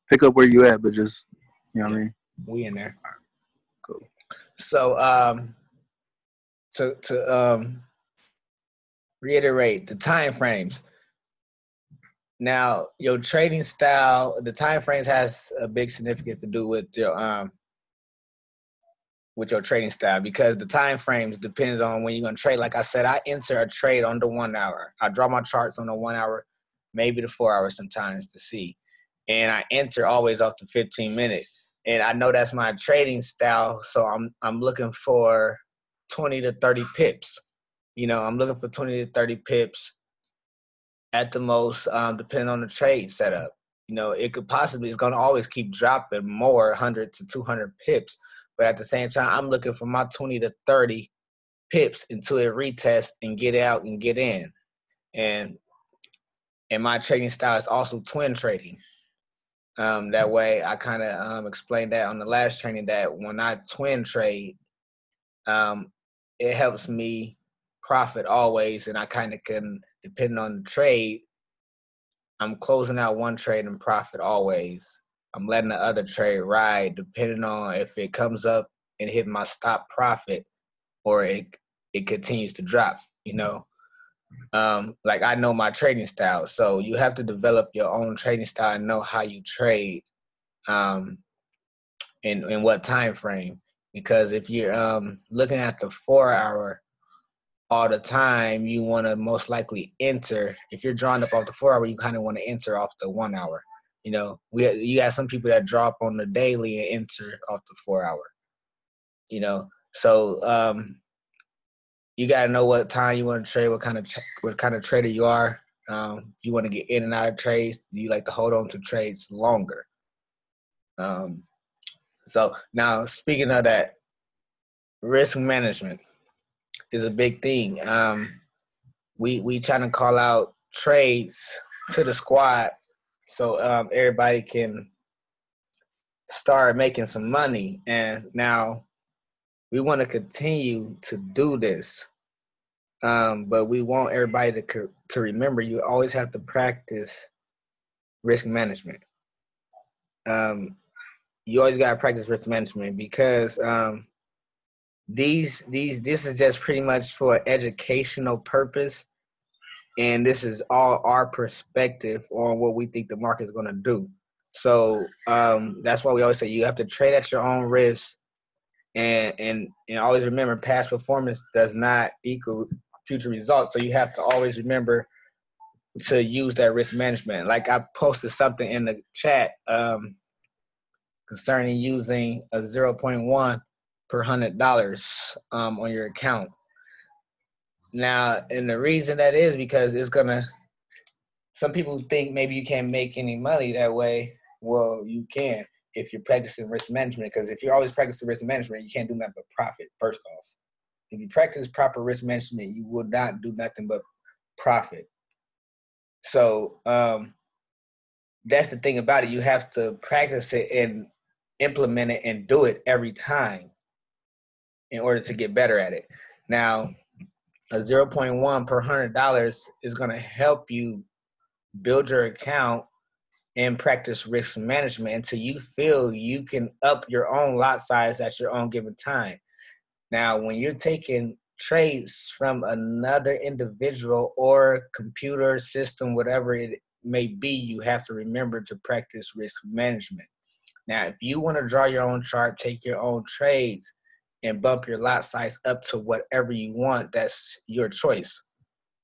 pick up where you at, but just you know what I mean. We in there. Cool. So to reiterate the time frames. Now, your trading style, the time frames has a big significance to do with your trading style, because the time frames depends on when you're gonna trade. Like I said, I enter a trade on the 1 hour. I draw my charts on the 1 hour, maybe the 4 hour sometimes to see, and I enter always off the 15-minute. And I know that's my trading style, so I'm looking for 20 to 30 pips. I'm looking for 20 to 30 pips at the most, depending on the trade setup. It could possibly, it's going to always keep dropping more, 100 to 200 pips. But at the same time, I'm looking for my 20 to 30 pips until it retests and get out and get in. And my trading style is also twin trading. That way, I kind of explained that on the last training, that when I twin trade, it helps me profit always, and I kind of can, depending on the trade, I'm closing out one trade and profit always. I'm letting the other trade ride, depending on if it comes up and hit my stop profit, or it continues to drop. Like I know my trading style, so you have to develop your own trading style and know how you trade, in what time frame. Because if you're looking at the 4 hour all the time, you want to most likely enter. If you're drawing up off the 4 hour, you kind of want to enter off the 1 hour. You got some people that drop on the daily and enter off the 4 hour. So you got to know what time you want to trade, what kind of trader you are. You want to get in and out of trades. You like to hold on to trades longer. So now, speaking of that, risk management is a big thing. We trying to call out trades to the squad, so everybody can start making some money. And now we want to continue to do this, but we want everybody to remember, you always have to practice risk management. You always got to practice risk management, because this is just pretty much for educational purpose, and this is all our perspective on what we think the market is going to do. So that's why we always say you have to trade at your own risk, and always remember, past performance does not equal future results. So you have to always remember to use that risk management. Like I posted something in the chat concerning using a 0.1 per $100 on your account. Now, and the reason that is because some people think maybe you can't make any money that way. Well, you can if you're practicing risk management, because if you're always practicing risk management, you can't do nothing but profit, first off. If you practice proper risk management, you will not do nothing but profit. So that's the thing about it. You have to practice it and implement it and do it every time in order to get better at it. Now, a 0.1 per $100 is going to help you build your account and practice risk management until you feel you can up your own lot size at your own given time. Now, when you're taking trades from another individual or computer system, whatever it may be, you have to remember to practice risk management. Now, if you want to draw your own chart, take your own trades, and bump your lot size up to whatever you want, that's your choice.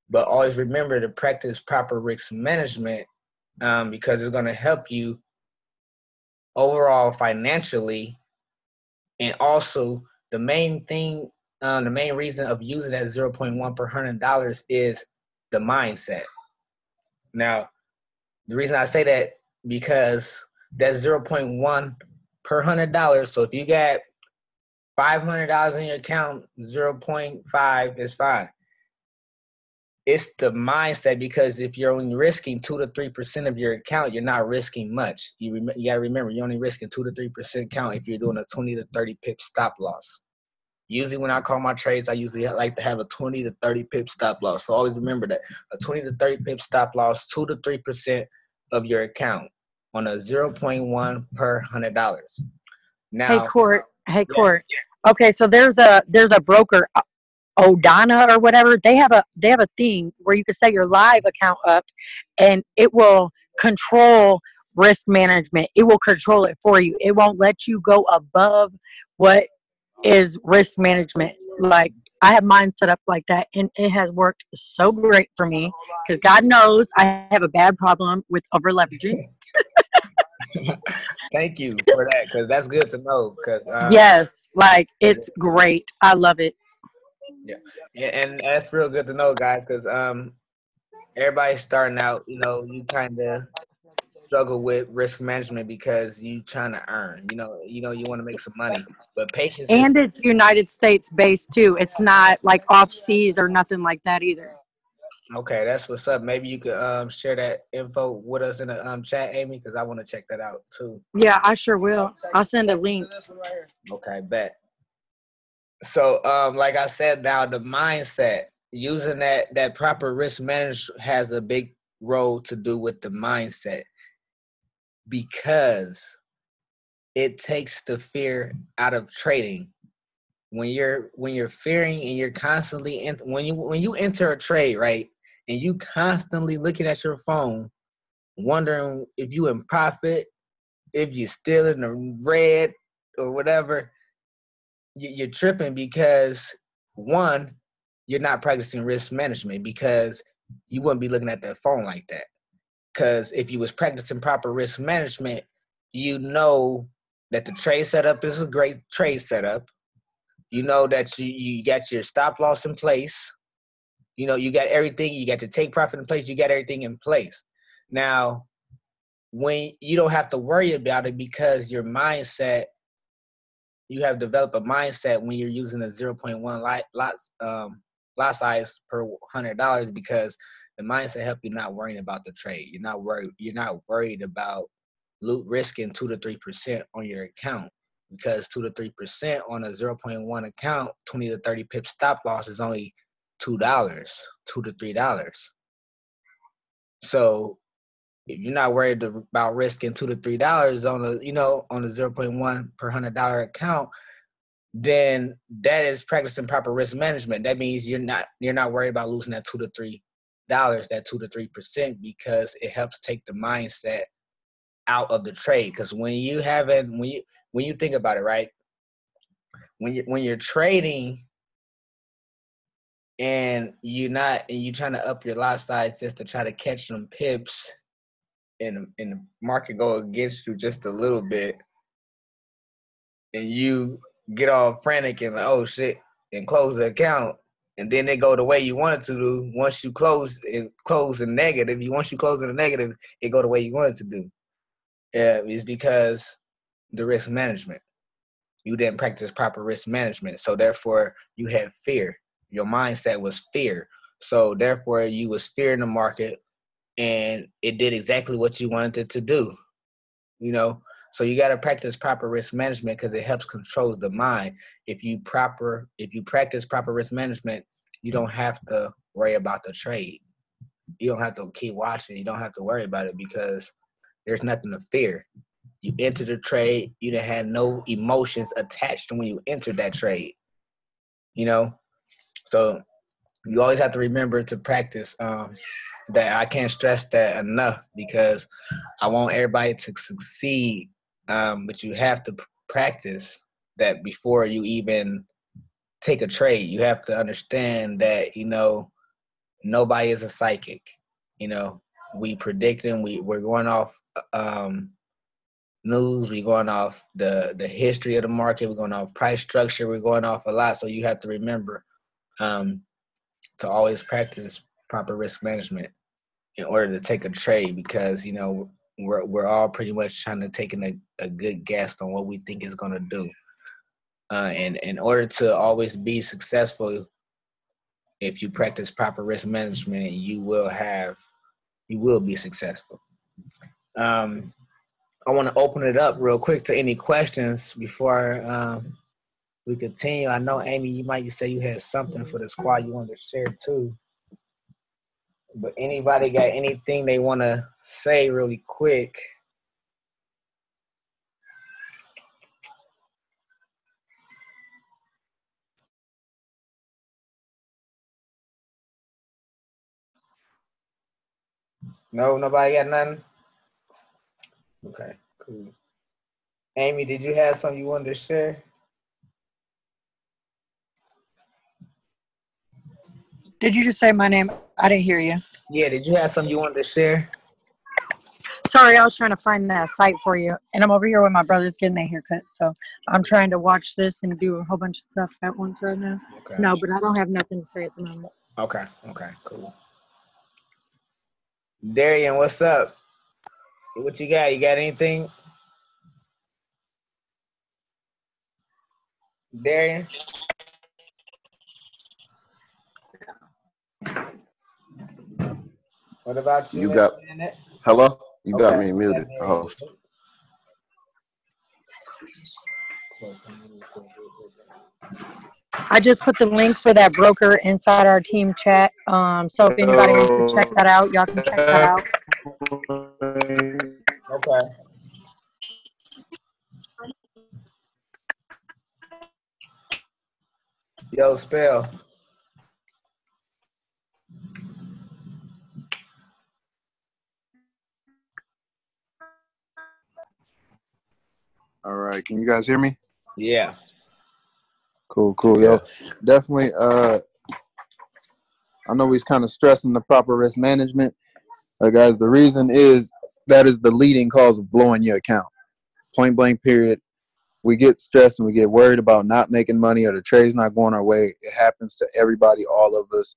But always remember to practice proper risk management, because it's going to help you overall financially. And also, the main thing, the main reason of using that 0.1 per $100 is the mindset. Now, the reason I say that, because that's 0.1 per $100. So if you got $500 in your account, 0.5 is fine. It's the mindset, because if you're only risking 2 to 3% of your account, you're not risking much. You got to remember, you're only risking 2 to 3% count if you're doing a 20 to 30 pip stop loss. Usually when I call my trades, I usually like to have a 20 to 30 pip stop loss. So always remember that a 20 to 30 pip stop loss, 2 to 3% of your account. on a 0.1 per $100. Hey Now, Court. yeah, Okay, so there's a broker, Odana or whatever. They have a thing where you can set your live account up, and it will control risk management. It will control it for you. It won't let you go above what is risk management. Like, I have mine set up like that, and it has worked so great for me because God knows I have a bad problem with over leveraging. thank you for that, because that's good to know. Because Yes, like it's great. I love it. yeah, and that's real good to know, guys. Because everybody's starting out. You kind of struggle with risk management because you trying to earn. You want to make some money, but patience is And it's United States based too. It's not like off seas or nothing like that either. okay. That's what's up. Maybe you could share that info with us in the chat, Amy, because I want to check that out too. Yeah, I sure will. I'll send a link. Okay, bet. So, like I said, now the mindset, using that proper risk management has a big role to do with the mindset, because it takes the fear out of trading. When you're fearing and you're constantly when you enter a trade, right, and you constantly looking at your phone, wondering if you in profit, if you're still in the red or whatever, you're tripping, because one, you're not practicing risk management, because you wouldn't be looking at that phone like that. Because if you was practicing proper risk management, you know that the trade setup is a great trade setup. You know that you got your stop loss in place. You got everything. You got your take profit in place. You got everything in place. Now, when you don't have to worry about it, because your mindset, you have developed a mindset when you're using a 0.1 lot size per $100, because the mindset help you not worrying about the trade. You're not worried. You're not worried about risking 2 to 3% on your account, because 2 to 3% on a 0.1 account, 20 to 30 pip stop loss is only $2, $2 to $3. So if you're not worried about risking $2 to $3 on a 0.1 per $100 account, then that is practicing proper risk management. That means you're not worried about losing that $2 to $3, that 2 to 3%, because it helps take the mindset out of the trade. Because when you think about it, right, when you're trading and you're trying to up your lot size just to try to catch some pips, and the market go against you just a little bit, and you get all frantic and like, oh shit, and close the account, and then it go the way you want it to do. Once you close in negative, it go the way you want it to do. It's because the risk management. You didn't practice proper risk management, so therefore you had fear. Your mindset was fear, so therefore you was fearing the market, and it did exactly what you wanted it to do. So you got to practice proper risk management, because it helps control the mind. If you practice proper risk management, you don't have to worry about the trade. You don't have to keep watching. You don't have to worry about it, because there's nothing to fear. You enter the trade, you didn't have no emotions attached to when you entered that trade. So you always have to remember to practice. That I can't stress that enough, because I want everybody to succeed. But you have to practice that before you even take a trade. You have to understand that, nobody is a psychic. We predicting, we're going off news, we're going off the history of the market, we're going off price structure, we're going off a lot. So you have to remember to always practice proper risk management in order to take a trade, because we're all pretty much trying to take a good guess on what we think is going to do. And in order to always be successful, if you practice proper risk management, you will be successful. I want to open it up real quick to any questions before we continue. I know, Amy, you might say you had something for the squad you wanted to share too. But anybody got anything they want to say really quick? No, nobody got nothing? Okay, cool. Amy, did you have something you wanted to share? Did you just say my name? I didn't hear you. Yeah, did you have something you wanted to share? Sorry, I was trying to find that site for you. And I'm over here with my brother's getting a haircut. So I'm trying to watch this and do a whole bunch of stuff at once right now. Okay. No, but I don't have nothing to say at the moment. Okay, cool. Darian, what's up? What you got? You got anything? Darian? What about you? You got Janet? hello? You got Okay. me muted, host. I just put the link for that broker inside our team chat. So if anybody wants to check that out, y'all can check that out. Okay. Yo, Spell. All right, can you guys hear me? Yeah. Cool. Yo, definitely. I know he's kind of stressing the proper risk management. Guys, the reason is that is the leading cause of blowing your account. Point blank. Period. We get stressed and we get worried about not making money or the trade's not going our way. It happens to everybody, all of us.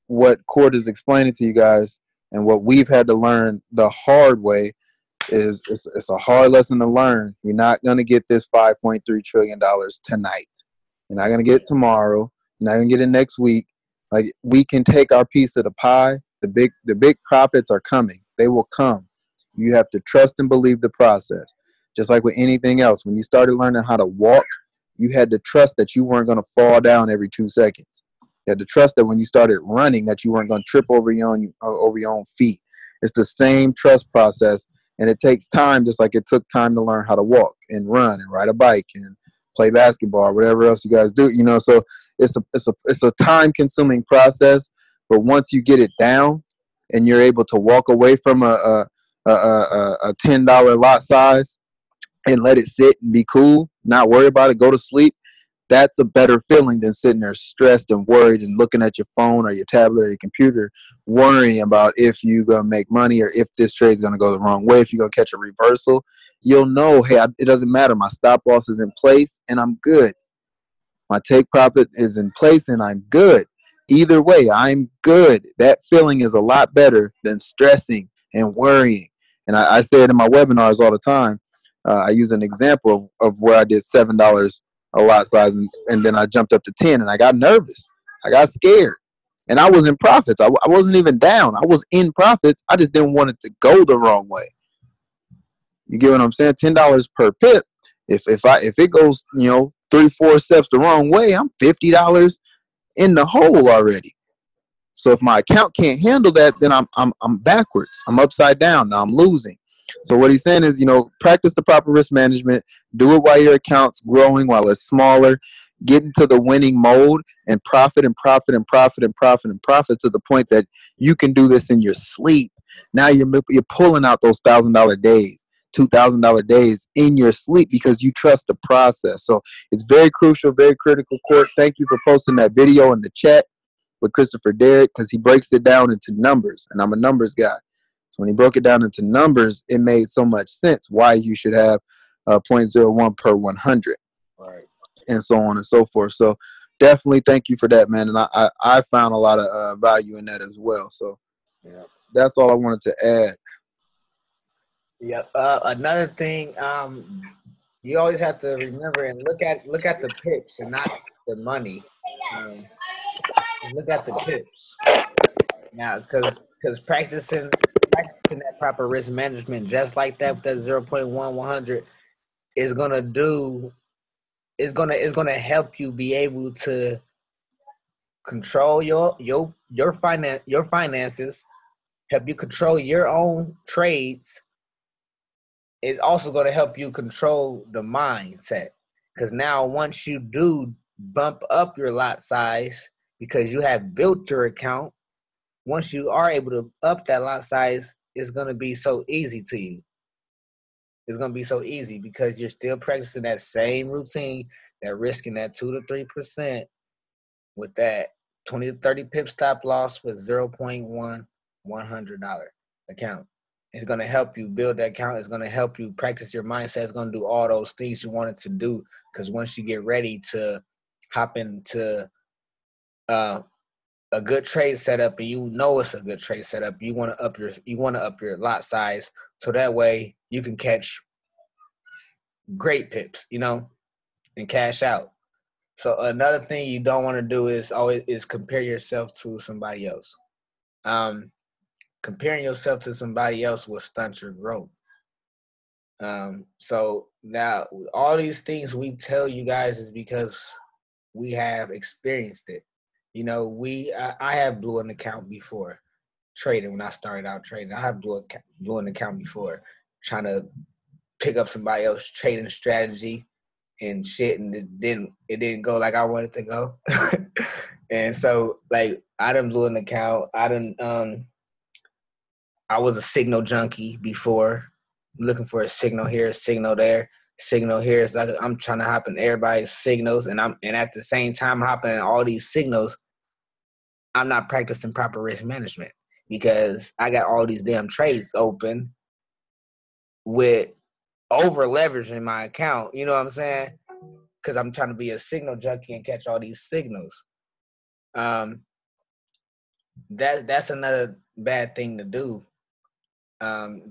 What Court is explaining to you guys and what we've had to learn the hard way is it's a hard lesson to learn. You're not going to get this $5.3 trillion tonight. You're not going to get it tomorrow. You're not going to get it next week. Like, we can take our piece of the pie. The big profits are coming. They will come. You have to trust and believe the process. Just like with anything else, when you started learning how to walk, you had to trust that you weren't going to fall down every 2 seconds. You had to trust that when you started running, that you weren't going to trip over your own feet. It's the same trust process, and it takes time, just like it took time to learn how to walk and run and ride a bike and play basketball or whatever else you guys do. So it's a time-consuming process. But once you get it down, and you're able to walk away from a $10 lot size and let it sit and be cool, not worry about it, go to sleep, that's a better feeling than sitting there stressed and worried and looking at your phone or your tablet or your computer, worrying about if you're going to make money or if this trade is going to go the wrong way, if you're going to catch a reversal. You'll know, hey, it doesn't matter. My stop loss is in place and I'm good. My take profit is in place and I'm good. Either way, I'm good. That feeling is a lot better than stressing and worrying. And I say it in my webinars all the time. I use an example of where I did $7 a lot size, and then I jumped up to 10, and I got nervous. I got scared. And I was in profits. I wasn't even down. I was in profits. I just didn't want it to go the wrong way. You get what I'm saying? $10 per pip. If it goes, 3-4 steps the wrong way, I'm $50 in the hole already. So if my account can't handle that, then I'm backwards. I'm upside down. Now I'm losing. So what he's saying is, practice the proper risk management. Do it while your account's growing, while it's smaller. Get into the winning mode and profit and profit and profit and profit and profit to the point that you can do this in your sleep. Now you're pulling out those $1,000 days, $2,000 days in your sleep because you trust the process. So it's very crucial, very critical. Court, thank you for posting that video in the chat with Christopher Derrick, because he breaks it down into numbers, and I'm a numbers guy. So when he broke it down into numbers, it made so much sense why you should have 0.01 per 100, right, and so on and so forth. So definitely thank you for that, man. And I found a lot of value in that as well. So that's all I wanted to add. Yep. Another thing, you always have to remember and look at the pips and not the money. Look at the pips now, because practicing that proper risk management, just like that with that 100, is gonna help you be able to control your finances, help you control your own trades. It's also going to help you control the mindset, because now once you do bump up your lot size because you have built your account, once you are able to up that lot size, it's going to be so easy to you. It's going to be so easy because you're still practicing that same routine, that risking that 2 to 3% with that 20 to 30 pip stop loss with $0.1 $100 account. It's going to help you build that account. It's going to help you practice your mindset. It's going to do all those things you wanted to do, because once you get ready to hop into a good trade setup, and you know it's a good trade setup, you want to up your lot size, so that way you can catch great pips, and cash out. So another thing you don't want to do is compare yourself to somebody else. Comparing yourself to somebody else will stunt your growth. So now all these things we tell you guys is because we have experienced it. I have blew an account before trading. When I started out trading, I have blew an account before, trying to pick up somebody else's trading strategy and shit, and it didn't go like I wanted to go. And so, like, I done blew an account. I was a signal junkie before, looking for a signal here, a signal there, signal here. It's like I'm trying to hop in everybody's signals, and at the same time hopping in all these signals, I'm not practicing proper risk management because I got all these damn trades open with over leveraging my account. You know what I'm saying? Because I'm trying to be a signal junkie and catch all these signals. That's another bad thing to do.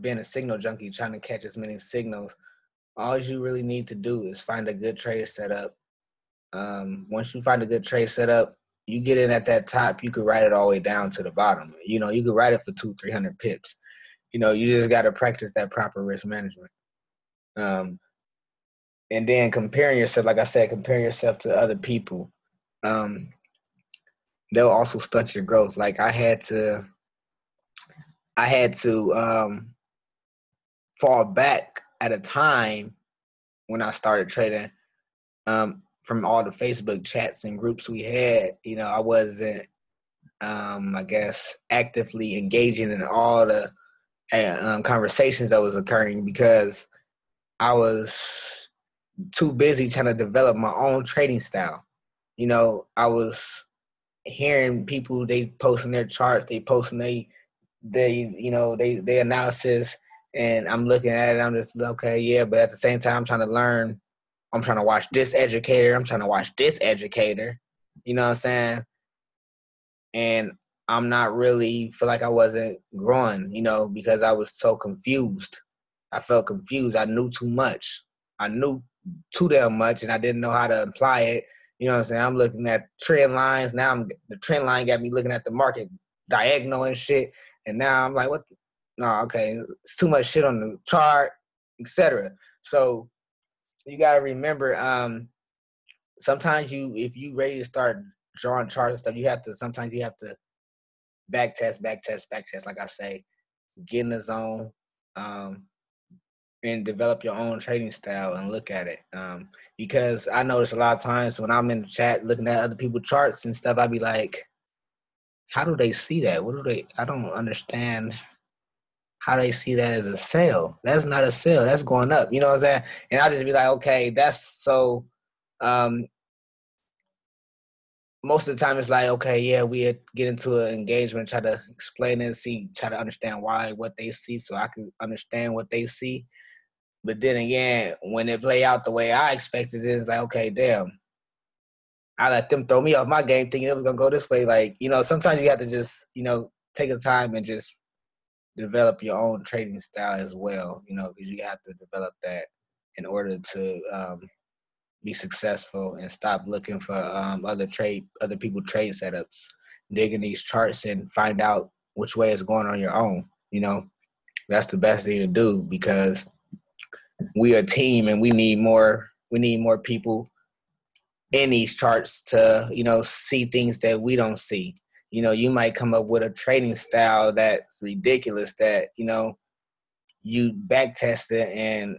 Being a signal junkie, trying to catch as many signals. All you really need to do is find a good trade setup. Once you find a good trade setup, you get in at that top, you could ride it all the way down to the bottom. You could ride it for 200-300 pips. You just got to practice that proper risk management. And then comparing yourself, like I said, comparing yourself to other people, they'll also stunt your growth. Like I had to fall back at a time when I started trading, from all the Facebook chats and groups we had. I wasn't, I guess, actively engaging in all the conversations that was occurring because I was too busy trying to develop my own trading style. I was hearing people, they posting their charts, they posting they analysis, and I'm looking at it, I'm just, okay, yeah, but at the same time I'm trying to learn. I'm trying to watch this educator. I'm trying to watch this educator. You know what I'm saying? And I'm not really feel like I wasn't growing, because I was so confused. I felt confused. I knew too much. I knew too damn much, and I didn't know how to apply it. You know what I'm saying? I'm looking at trend lines. Now the trend line got me looking at the market diagonal and shit. And now I'm like, what? No, okay. It's too much shit on the chart, etc. So you got to remember, sometimes if you ready to start drawing charts and stuff, sometimes you have to back test, like I say, get in the zone, and develop your own trading style and look at it. Because I notice a lot of times when I'm in the chat looking at other people's charts and stuff, I be like, how do they see that? I don't understand how they see that as a sale. That's not a sale. That's going up. You know what I'm saying? And I just be like, okay, that's so. Most of the time it's like, okay, yeah, we get into an engagement, try to explain it, try to understand what they see so I can understand what they see. But then again, when it play out the way I expected, it's like, okay, damn. I let them throw me off my game thinking it was going to go this way. Like, sometimes you have to just, take a time and just develop your own trading style as well, because you have to develop that in order to be successful and stop looking for other people trade setups, digging these charts and find out which way it's going on your own. That's the best thing to do because we are a team and we need more people in these charts to, see things that we don't see. You might come up with a trading style that's ridiculous that, you back test it and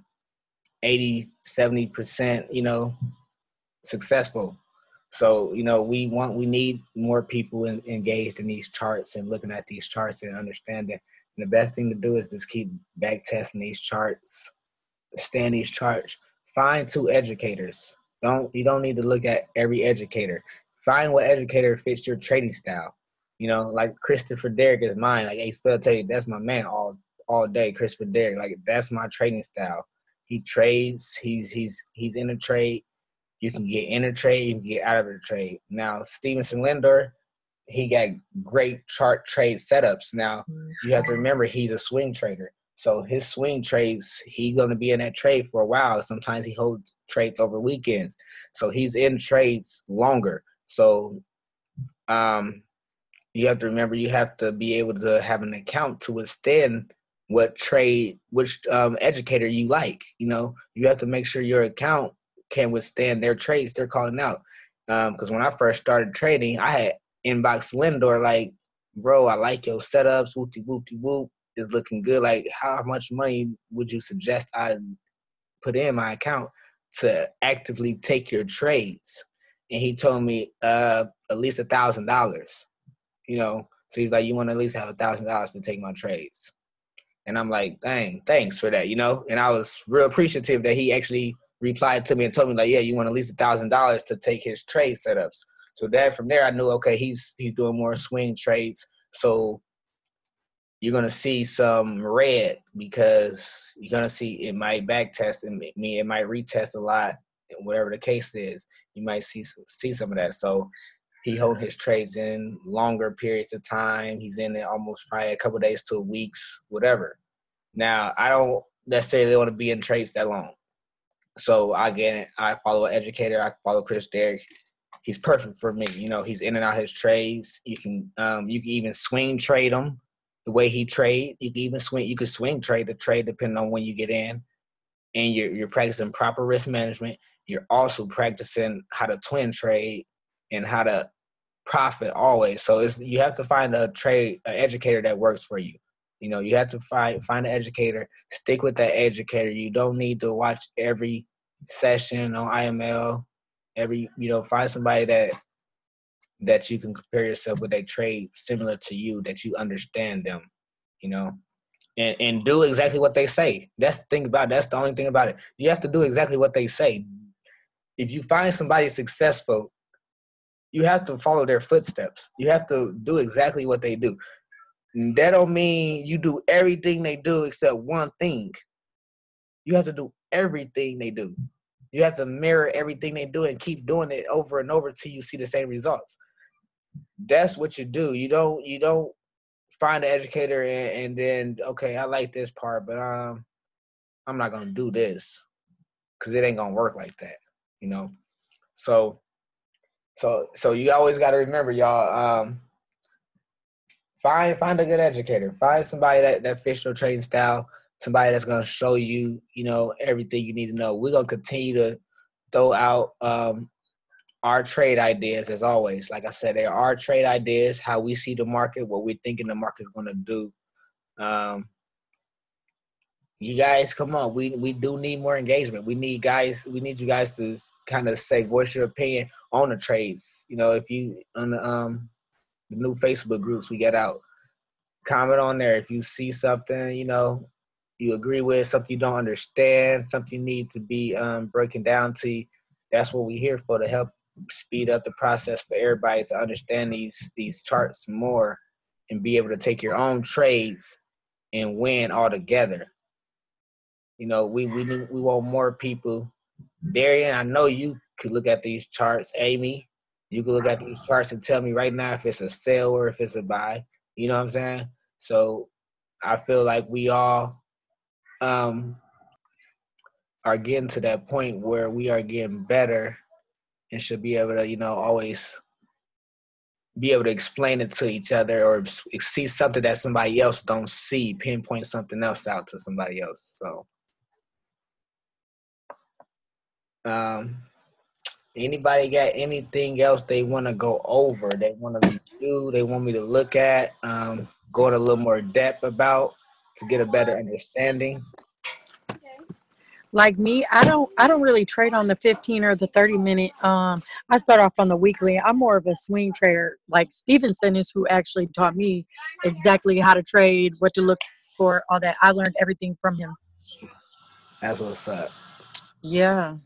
80-70%, successful. So, we need more people engaged in these charts and looking at these charts and understanding. And the best thing to do is just keep back testing these charts, stay in these charts. Find 2 educators. You don't need to look at every educator. Find what educator fits your trading style. Like Christopher Derrick is mine. Like, hey, Spell, tell you, that's my man all day. Christopher Derrick, like, that's my trading style. He trades. He's in a trade. You can get in a trade, you can get out of the trade. Now, Stevenson Lindor, he got great chart trade setups. Now, you have to remember he's a swing trader. So his swing trades, he's going to be in that trade for a while. Sometimes he holds trades over weekends. So he's in trades longer. So you have to remember you have to be able to have an account to withstand which educator you like. You have to make sure your account can withstand their trades they're calling out. Because when I first started trading, I had inbox Lindor like, bro, I like your setups, whoop-de-whoop-de-whoop, is looking good. Like, how much money would you suggest I put in my account to actively take your trades? And he told me at least $1,000. So he's like, you want to at least have $1,000 to take my trades. And I'm like, dang, thanks for that, And I was real appreciative that he actually replied to me and told me, like, yeah, you want at least $1,000 to take his trade setups. So that from there, I knew, okay, he's doing more swing trades. So you're going to see some red because you're going to see it might back test and it might retest a lot, whatever the case is. You might see some of that. So he holds his trades in longer periods of time. He's in it almost probably a couple of days to weeks, whatever. Now, I don't necessarily want to be in trades that long. So, again, I follow an educator. I follow Chris Derrick. He's perfect for me. He's in and out his trades. You can even swing trade him the way he trade. You can swing trade the trade depending on when you get in. And you're practicing proper risk management. You're also practicing how to twin trade and how to profit always. So you have to find an educator that works for you. You have to find an educator, stick with that educator. You don't need to watch every session on IML. Find somebody that you can compare yourself with, a trade similar to you, that you understand them, and do exactly what they say. That's the thing about it. That's the only thing about it. You have to do exactly what they say. If you find somebody successful, you have to follow their footsteps. You have to do exactly what they do. That don't mean you do everything they do except one thing. You have to do everything they do. You have to mirror everything they do and keep doing it over and over till you see the same results. That's what you do. You don't find an educator and then, okay, I like this part, but I'm not gonna do this because it ain't gonna work like that. So you always got to remember, y'all. Find a good educator. Find somebody that fits your trading style. Somebody that's gonna show you, everything you need to know. We're gonna continue to throw out our trade ideas as always. Like I said, there are trade ideas, how we see the market, what we're thinking the market's gonna do. You guys, come on. We do need more engagement. We need you guys to kind of voice your opinion on the trades. If you on the new Facebook groups we get out, comment on there. If you see something, you agree with, something you don't understand, something you need to be breaking down to you, that's what we're here for, to help speed up the process for everybody to understand these charts more and be able to take your own trades and win all together. We want more people. Darian, I know you could look at these charts. Amy, you can look at these charts and tell me right now if it's a sell or if it's a buy. You know what I'm saying? So I feel like we all are getting to that point where we are getting better and should be able to, always be able to explain it to each other or see something that somebody else don't see, pinpoint something else out to somebody else. So anybody got anything else they want to go over, they want to review, they want me to look at, go in a little more depth about to get a better understanding? Like me, I don't really trade on the 15 or the 30 minute. I start off on the weekly. I'm more of a swing trader. Like Stevenson is who actually taught me exactly how to trade, what to look for, all that. I learned everything from him. That's what's up. Yeah.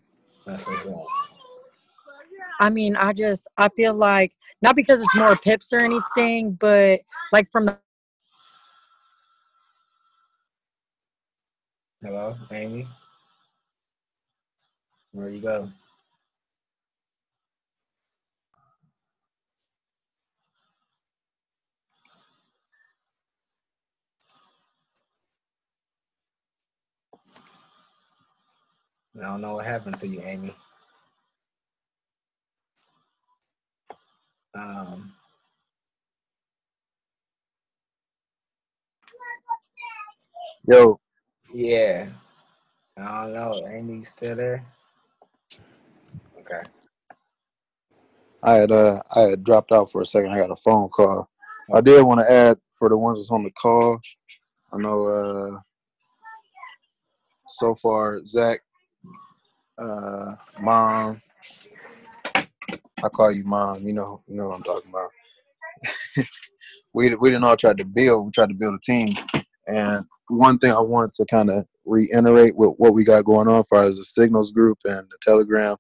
That's what's up. I mean, I feel like not because it's more pips or anything, but like from the Hello, Amy. Where you go? I don't know what happened to you, Amy. Um, Yo, yeah. I don't know. Amy still there? Okay. I had dropped out for a second. I got a phone call. I Okay. did want to add for the ones that's on the call. I know so far Zach, Mom. I call you Mom. You know what I'm talking about. We didn't all try to build. We tried to build a team. And one thing I wanted to kind of reiterate with what we got going on as far as the Signals group and the Telegram.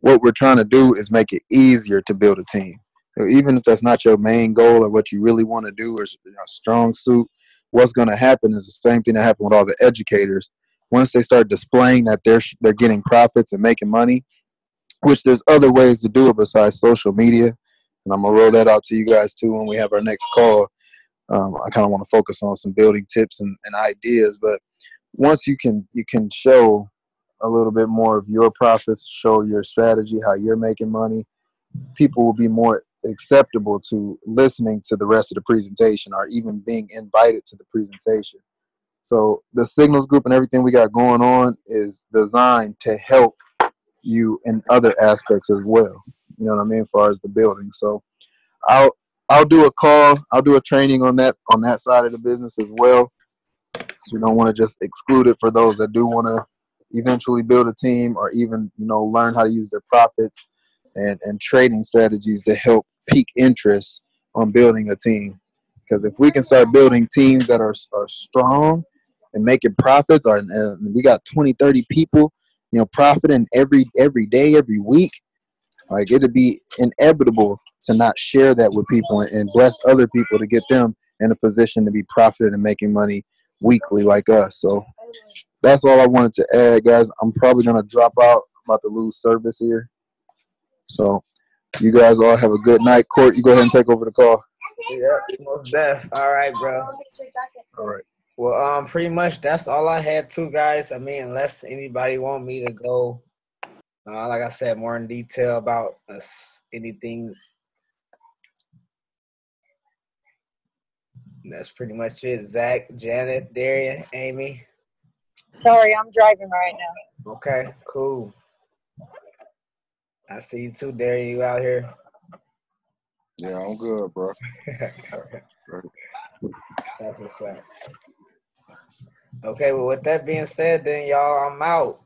What we're trying to do is make it easier to build a team. So even if that's not your main goal or what you really want to do or a strong suit, what's going to happen is the same thing that happened with all the educators. Once they start displaying that they're getting profits and making money, which there's other ways to do it besides social media, and I'm gonna roll that out to you guys too when we have our next call. I kind of want to focus on some building tips and ideas, but once you can show a little bit more of your profits, show your strategy, how you're making money, people will be more acceptable to listening to the rest of the presentation or even being invited to the presentation. So the Signals group and everything we got going on is designed to help you in other aspects as well. You know what I mean, as far as the building. So I'll I'll do a call. I'll do a training on that side of the business as well. So we don't want to just exclude it for those that do want to eventually build a team or even learn how to use their profits and trading strategies to help pique interest on building a team. Because if we can start building teams that are strong and making profits, and we got 20, 30 people, profiting every day, every week, like it'd be inevitable to not share that with people and bless other people to get them in a position to be profiting and making money weekly like us. So that's all I wanted to add, guys. I'm probably gonna drop out. I'm about to lose service here. So you guys all have a good night. Court, you go ahead and take over the call. Yep, most def. All right, bro. All right. Well, pretty much that's all I had too, guys. I mean, unless anybody want me to go, like I said, more in detail about anything. That's pretty much it. Zach, Janet, Darian, Amy. sorry, I'm driving right now. Okay, cool. I see you too, Darian. You out here? Yeah, I'm good, bro. That's what's up. Okay, well, with that being said, then y'all, I'm out.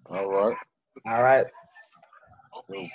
All right. All right. Cool.